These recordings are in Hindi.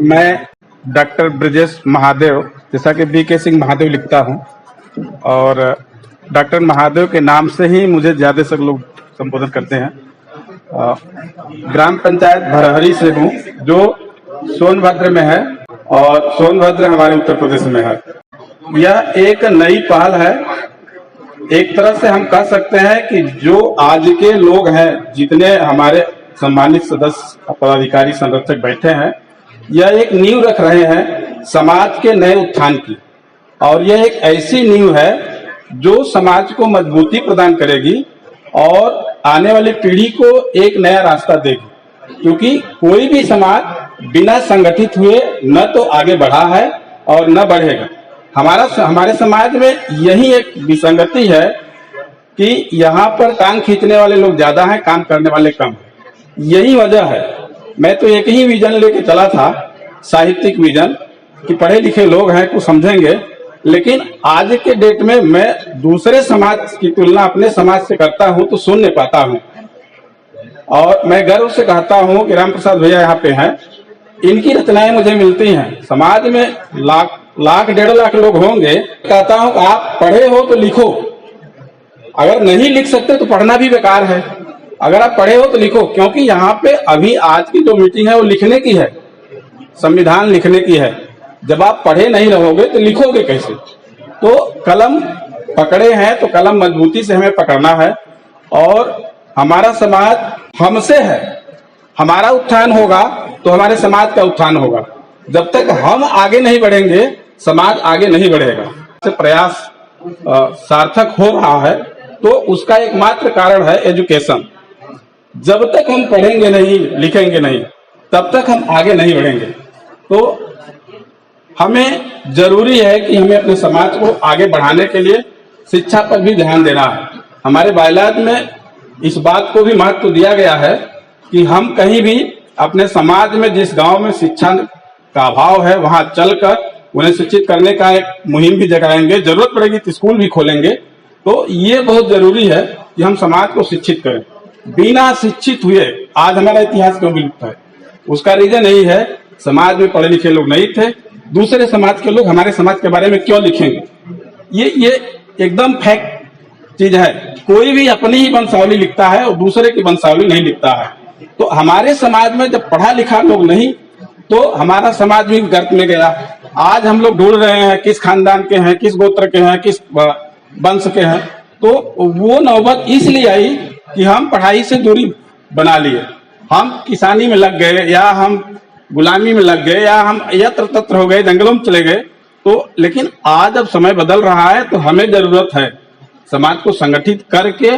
मैं डॉक्टर ब्रजेश महादेव, जैसा कि बीके सिंह महादेव लिखता हूं, और डॉक्टर महादेव के नाम से ही मुझे ज्यादा से लोग संबोधन करते हैं। ग्राम पंचायत भरहरी से हूं, जो सोनभद्र में है, और सोनभद्र हमारे उत्तर प्रदेश में है। यह एक नई पहल है। एक तरह से हम कह सकते हैं कि जो आज के लोग हैं, जितने हमारे सम्मानित सदस्य पदाधिकारी संरक्षक बैठे हैं, यह एक नींव रख रहे हैं समाज के नए उत्थान की। और यह एक ऐसी नींव है जो समाज को मजबूती प्रदान करेगी और आने वाली पीढ़ी को एक नया रास्ता देगी। क्योंकि कोई भी समाज बिना संगठित हुए न तो आगे बढ़ा है और न बढ़ेगा। हमारे समाज में यही एक विसंगति है कि यहाँ पर टांग खींचने वाले लोग ज्यादा हैं, काम करने वाले कम। यही वजह है। मैं तो एक ही विजन लेके चला था, साहित्यिक विजन, कि पढ़े लिखे लोग हैं, कुछ समझेंगे। लेकिन आज के डेट में मैं दूसरे समाज की तुलना अपने समाज से करता हूं तो सुन नहीं पाता हूं। और मैं गर्व से कहता हूं कि राम प्रसाद भैया यहाँ पे हैं, इनकी रचनाएं मुझे मिलती हैं। समाज में लाख 1.5 लाख लोग होंगे। कहता हूं कि आप पढ़े हो तो लिखो, अगर नहीं लिख सकते तो पढ़ना भी बेकार है। अगर आप पढ़े हो तो लिखो, क्योंकि यहाँ पे अभी आज की जो मीटिंग है वो लिखने की है, संविधान लिखने की है। जब आप पढ़े नहीं रहोगे तो लिखोगे कैसे? तो कलम पकड़े हैं तो कलम मजबूती से हमें पकड़ना है। और हमारा समाज हमसे है, हमारा उत्थान होगा तो हमारे समाज का उत्थान होगा। जब तक हम आगे नहीं बढ़ेंगे, समाज आगे नहीं बढ़ेगा। प्रयास सार्थक हो रहा है तो उसका एकमात्र कारण है एजुकेशन। जब तक हम पढ़ेंगे नहीं, लिखेंगे नहीं, तब तक हम आगे नहीं बढ़ेंगे। तो हमें जरूरी है कि हमें अपने समाज को आगे बढ़ाने के लिए शिक्षा पर भी ध्यान देना है। हमारे बायलाज में इस बात को भी महत्व दिया गया है कि हम कहीं भी अपने समाज में जिस गांव में शिक्षा का अभाव है, वहां चलकर उन्हें शिक्षित करने का एक मुहिम भी जगाएंगे। जरूरत पड़ेगी तो स्कूल भी खोलेंगे। तो ये बहुत जरूरी है कि हम समाज को शिक्षित करें। बिना शिक्षित हुए आज हमारा इतिहास क्यों विलुप्त है? उसका रीजन यही है, समाज में पढ़े लिखे लोग नहीं थे। दूसरे समाज के लोग हमारे समाज के बारे में क्यों लिखेंगे? ये एकदम फैक्ट चीज है। कोई भी अपनी ही वंशावली लिखता है और दूसरे की वंशावली नहीं लिखता है। तो हमारे समाज में जब पढ़ा लिखा लोग नहीं, तो हमारा समाज भी गर्त में गया। आज हम लोग ढूंढ रहे हैं किस खानदान के हैं, किस गोत्र के हैं, किस वंश के हैं। तो वो नौबत इसलिए आई कि हम पढ़ाई से दूरी बना लिए। हम किसानी में लग गए, या हम गुलामी में लग गए, या हम यत्र तत्र हो गए, जंगलों में चले गए। तो लेकिन आज अब समय बदल रहा है तो हमें जरूरत है समाज को संगठित करके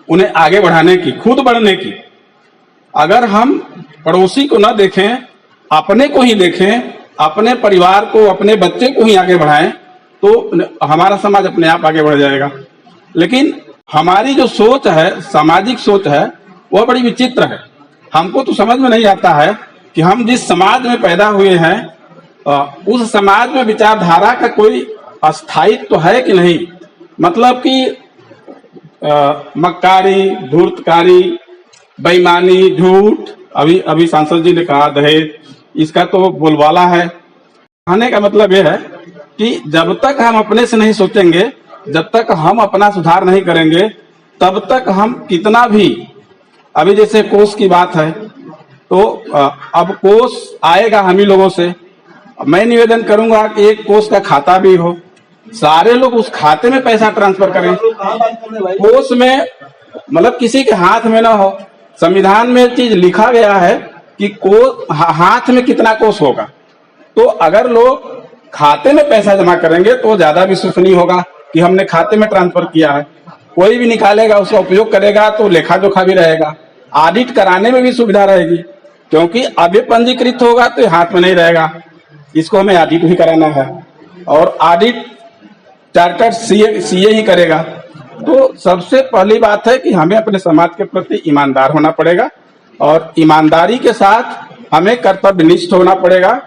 उन्हें आगे बढ़ाने की, खुद बढ़ने की। अगर हम पड़ोसी को न देखें, अपने को ही देखें, अपने परिवार को, अपने बच्चे को ही आगे बढ़ाएं, तो हमारा समाज अपने आप आगे बढ़ जाएगा। लेकिन हमारी जो सोच है, सामाजिक सोच है, वह बड़ी विचित्र है। हमको तो समझ में नहीं आता है कि हम जिस समाज में पैदा हुए हैं, उस समाज में विचारधारा का कोई अस्थायित्व तो है कि नहीं। मतलब कि मक्कारी, धूर्तकारी, बेईमानी, झूठ, अभी सांसद जी ने कहा दहेज, इसका तो बोलबाला है। कहने का मतलब यह है कि जब तक हम अपने से नहीं सोचेंगे, जब तक हम अपना सुधार नहीं करेंगे, तब तक हम कितना भी, अभी जैसे कोष की बात है, तो अब कोष आएगा हम ही लोगों से। मैं निवेदन करूंगा कि एक कोष का खाता भी हो, सारे लोग उस खाते में पैसा ट्रांसफर करें। कोष में मतलब किसी के हाथ में ना हो। संविधान में चीज लिखा गया है कि हाथ में कितना कोष होगा। तो अगर लोग खाते में पैसा जमा करेंगे तो ज्यादा विश्वसनीय होगा कि हमने खाते में ट्रांसफर किया है। कोई भी निकालेगा, उसका उपयोग करेगा तो लेखा जोखा भी रहेगा, ऑडिट कराने में भी सुविधा रहेगी। क्योंकि अब ये पंजीकृत होगा तो हाथ में नहीं रहेगा, इसको हमें ऑडिट भी कराना है, और ऑडिट चार्टर्ड सीए ही करेगा। तो सबसे पहली बात है कि हमें अपने समाज के प्रति ईमानदार होना पड़ेगा, और ईमानदारी के साथ हमें कर्तव्यनिष्ठ होना पड़ेगा।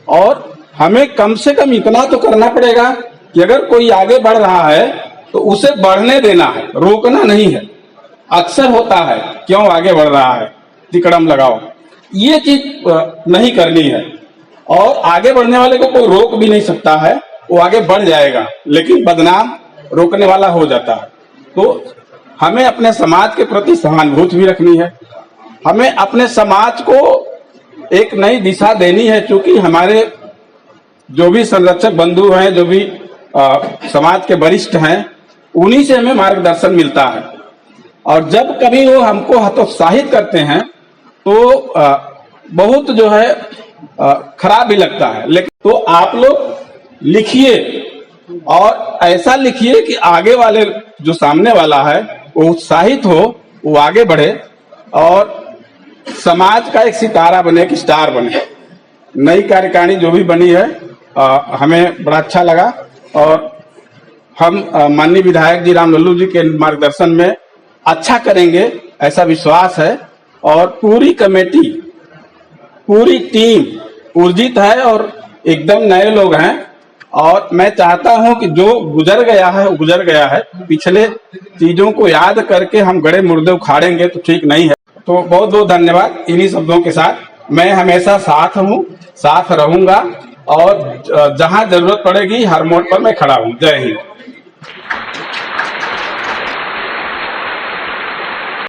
और हमें कम से कम इतना तो करना पड़ेगा कि अगर कोई आगे बढ़ रहा है तो उसे बढ़ने देना है, रोकना नहीं है। अक्सर होता है क्यों आगे बढ़ रहा है, तिकड़म लगाओ, ये चीज नहीं करनी है। और आगे बढ़ने वाले को कोई रोक भी नहीं सकता है, वो आगे बढ़ जाएगा, लेकिन बदनाम रोकने वाला हो जाता है। तो हमें अपने समाज के प्रति सहानुभूति भी रखनी है, हमें अपने समाज को एक नई दिशा देनी है, क्योंकि हमारे जो भी संरक्षक बंधु हैं, जो भी समाज के वरिष्ठ हैं, उन्हीं से हमें मार्गदर्शन मिलता है। और जब कभी वो हमको हतोत्साहित करते हैं तो बहुत जो है खराब भी लगता है। लेकिन तो आप लोग लिखिए और ऐसा लिखिए कि आगे वाले जो सामने वाला है वो उत्साहित हो, वो आगे बढ़े और समाज का एक सितारा बने, एक स्टार बने। नई कार्यकारिणी जो भी बनी है हमें बड़ा अच्छा लगा और हम माननीय विधायक जी राम लल्लू जी के मार्गदर्शन में अच्छा करेंगे, ऐसा विश्वास है। और पूरी कमेटी, पूरी टीम ऊर्जित है और एकदम नए लोग हैं। और मैं चाहता हूं कि जो गुजर गया है वो गुजर गया है, पिछले चीजों को याद करके हम गड़े मुर्दे उखाड़ेंगे तो ठीक नहीं है। तो बहुत बहुत धन्यवाद। इन्हीं शब्दों के साथ मैं हमेशा साथ हूं, साथ रहूंगा और जहां जरूरत पड़ेगी हर मोड़ पर मैं खड़ा हूं। जय हिंद।